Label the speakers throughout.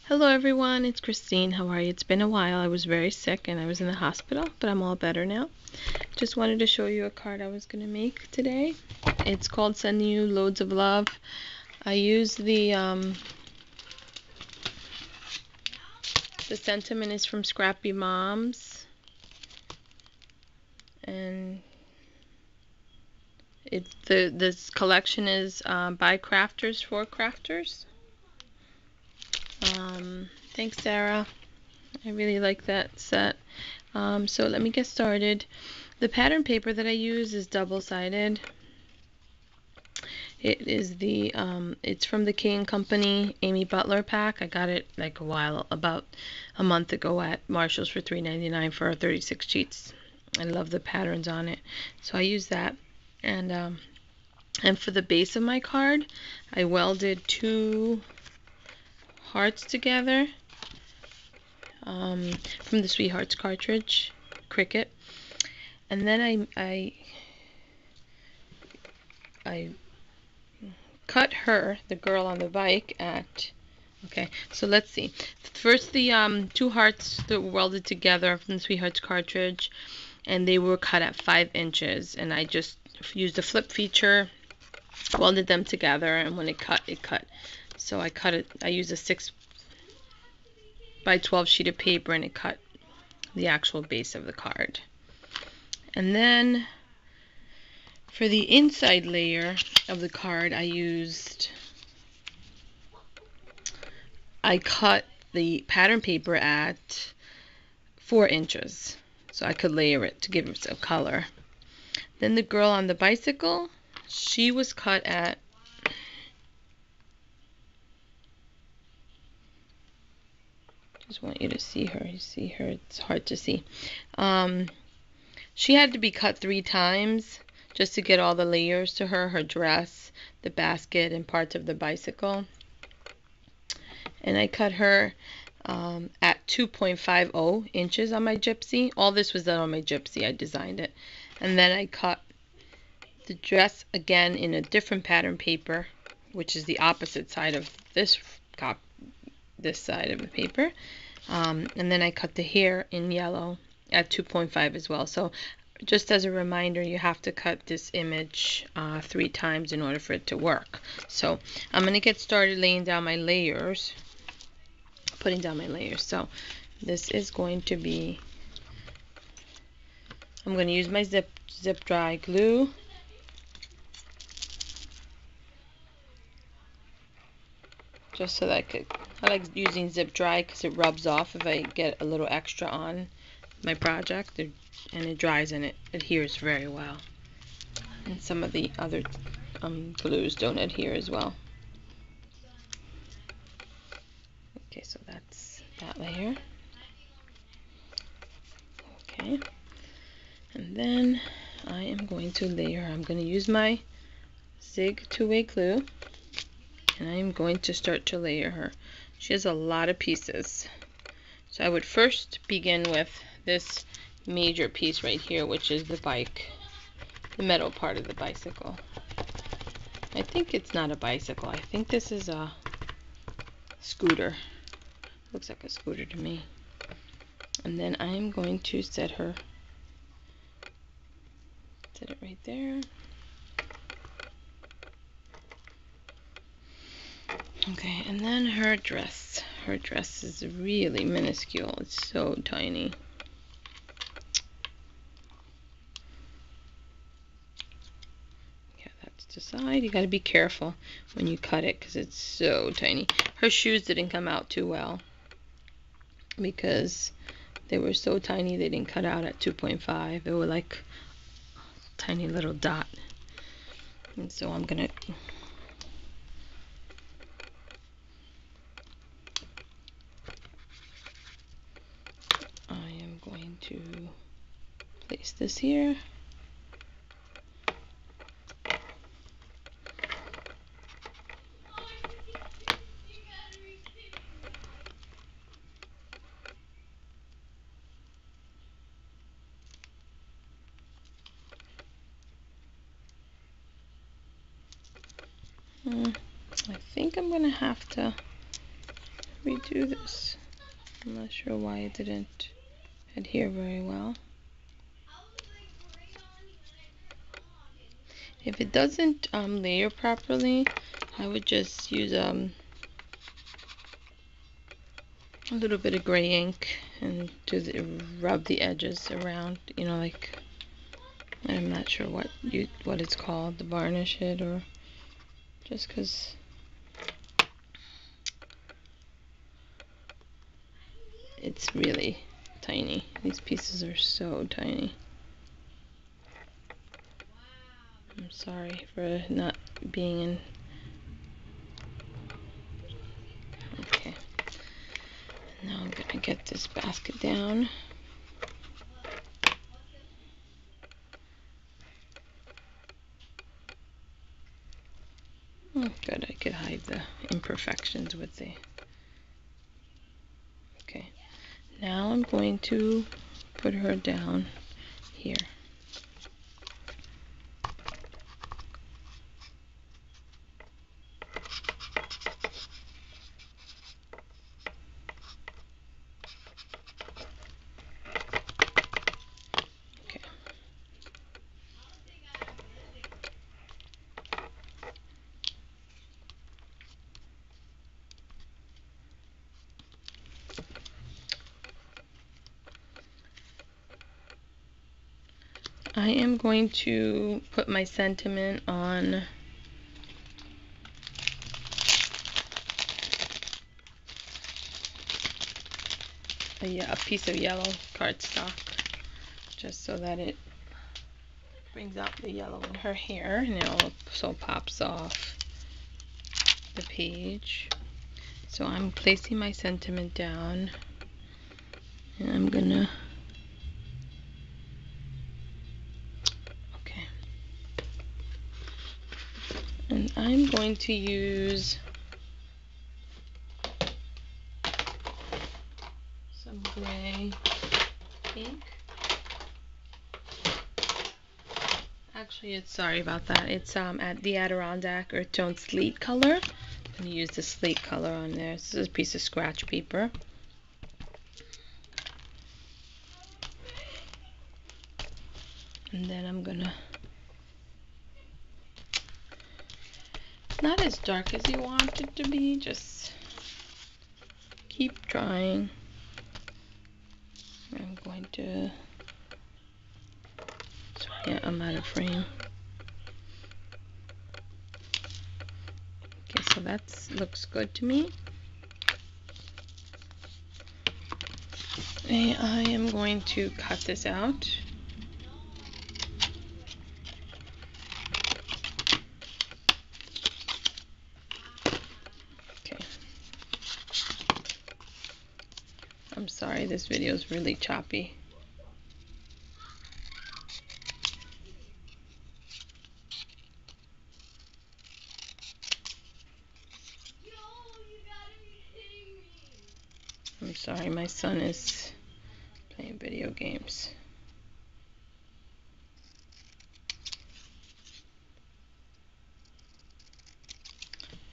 Speaker 1: Hello everyone, it's Christine. How are you? It's been a while. I was very sick and I was in the hospital, but I'm all better now. Just wanted to show you a card I was going to make today. It's called Sending You Loads of Love. I used the sentiment is from Scrappy Moms, and this collection is by crafters for crafters. Thanks, Sarah. I really like that set. So let me get started. The pattern paper that I use is double-sided. It is it's from the King Company Amy Butler pack. I got it like about a month ago at Marshall's for $3.99 for 36 sheets. I love the patterns on it, so I use that. And for the base of my card, I welded two hearts together from the Sweethearts Cartridge, Cricut, and then I cut her, the girl on the bike, at, okay, so let's see. First, the two hearts that were welded together from the Sweethearts Cartridge, and they were cut at 5 inches, and I just used a flip feature, welded them together, and when it cut, it cut. So I cut it, I used a 6 by 12 sheet of paper, and it cut the actual base of the card. And then for the inside layer of the card, I cut the pattern paper at 4 inches so I could layer it to give it some color. Then the girl on the bicycle, she was cut at just want you to see her. You see her, it's hard to see. She had to be cut 3 times just to get all the layers to her dress, the basket, and parts of the bicycle. And I cut her at 2.50 inches on my gypsy. All this was done on my gypsy. I designed it. And then I cut the dress again in a different pattern paper, which is the opposite side of this side of the paper. And then I cut the hair in yellow at 2.5 as well. So just as a reminder, you have to cut this image 3 times in order for it to work. So I'm going to get started laying down my layers, putting down my layers. So this is going to be, I'm going to use my zip dry glue. Just so that I like using zip dry because it rubs off if I get a little extra on my project, and it dries and it adheres very well. And some of the other glues don't adhere as well. Okay, so that's that layer. Okay, and then I am going to layer. I'm going to use my Zig two-way glue, and I am going to start to layer her. She has a lot of pieces. So I would first begin with this major piece right here, which is the bike, the metal part of the bicycle. I think it's not a bicycle. I think this is a scooter. Looks like a scooter to me. And then I'm going to set it right there. Okay, and then her dress. Her dress is really minuscule. It's so tiny. Yeah, that's the side. You got to be careful when you cut it because it's so tiny. Her shoes didn't come out too well because they were so tiny. They didn't cut out at 2.5. They were like a tiny little dot. And so I'm gonna to place this here. I think I'm gonna have to redo this. I'm not sure why it didn't adhere very well. If it doesn't layer properly, I would just use a little bit of gray ink and rub the edges around, you know, like, I'm not sure what it's called, to varnish it, or just because it's really tiny. These pieces are so tiny. I'm sorry for not being in. Okay. Now I'm gonna get this basket down. Oh, good. I could hide the imperfections with the. Okay. Now I'm going to put her down here. Okay. I am going to put my sentiment on a piece of yellow cardstock, just so that it brings out the yellow in her hair, and it also pops off the page. So I'm placing my sentiment down, and I'm gonna, okay, and I'm going to use some gray ink. Actually, it's, sorry about that, it's at the Adirondack Earth Tone Slate color. I'm going to use the slate color on there. This is a piece of scratch paper. And then I'm gonna, it's not as dark as you want it to be, just keep trying. I'm going to, yeah, I'm out of frame. Okay, so that looks good to me. And I am going to cut this out. Okay. I'm sorry, this video is really choppy. I'm sorry, my son is playing video games.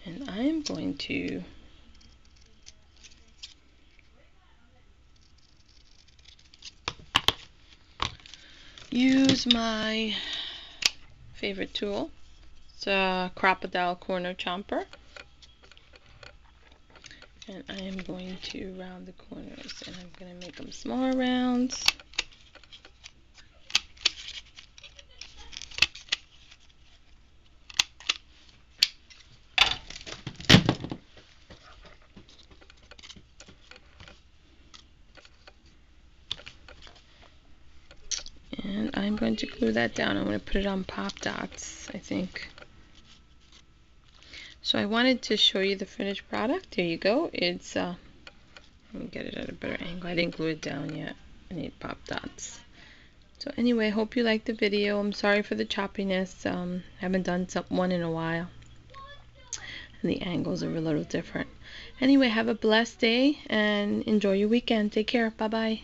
Speaker 1: And I am going to use my favorite tool. It's a Crocodile Corner Chomper. And I am going to round the corners, and I'm going to make them smaller rounds. And I'm going to glue that down. I'm going to put it on pop dots, I think. So I wanted to show you the finished product. Here you go. It's, let me get it at a better angle. I didn't glue it down yet. I need pop dots. So anyway, I hope you liked the video. I'm sorry for the choppiness. Haven't done one in a while. And the angles are a little different. Anyway, have a blessed day and enjoy your weekend. Take care. Bye-bye.